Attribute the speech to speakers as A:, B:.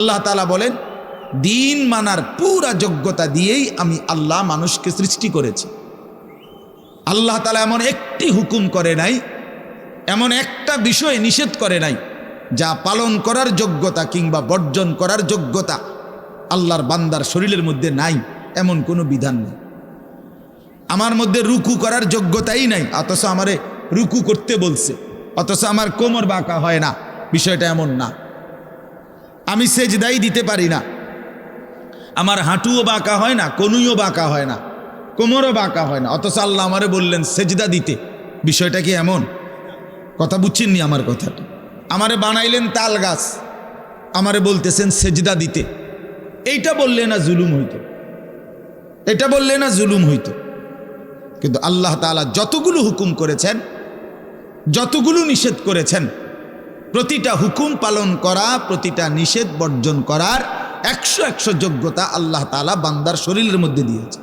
A: আল্লাহ তাআলা বলেন দিন মানার পুরা যোগ্যতা দিয়েই আমি আল্লাহ মানুষকে সৃষ্টি করেছি। আল্লাহ তাআলা এমন একটি হুকুম করে নাই, এমন একটা বিষয় নিষেধ করে নাই যা পালন করার যোগ্যতা কিংবা বর্জন করার যোগ্যতা আল্লাহর বান্দার শরীরের মধ্যে নাই, এমন কোনো বিধান নেই। আমার মধ্যে রুকু করার যোগ্যতাই নাই, অথচ আমারে রুকু করতে বলছে, অথচ আমার কোমর বাঁকা হয় না, বিষয়টা এমন না। আমি সেজদাই দিতে পারি না, আমার হাঁটুও বাঁকা হয় না, কনুইও বাঁকা হয় না, কোমরও বাঁকা হয় না, অথচ আল্লাহ আমারে বললেন সেজদা দিতে। বিষয়টা কি এমন? কথা বুঝছেননি আমার কথাটা? আমারে বানাইলেন তাল গাছ, আমারে বলতেছেন সেজদা দিতে। এইটা বললে না জুলুম হইতো? এটা বললে না জুলুম হইতো? কিন্তু আল্লাহ তাআলা যতগুলো হুকুম করেছেন, যতগুলো নিষেধ করেছেন, প্রতিটা হুকুম পালন করা, প্রতিটা নিষেধ বর্জন করার 100 যোগ্যতা আল্লাহ তাআলা বান্দার শরীরের মধ্যে দিয়েছে।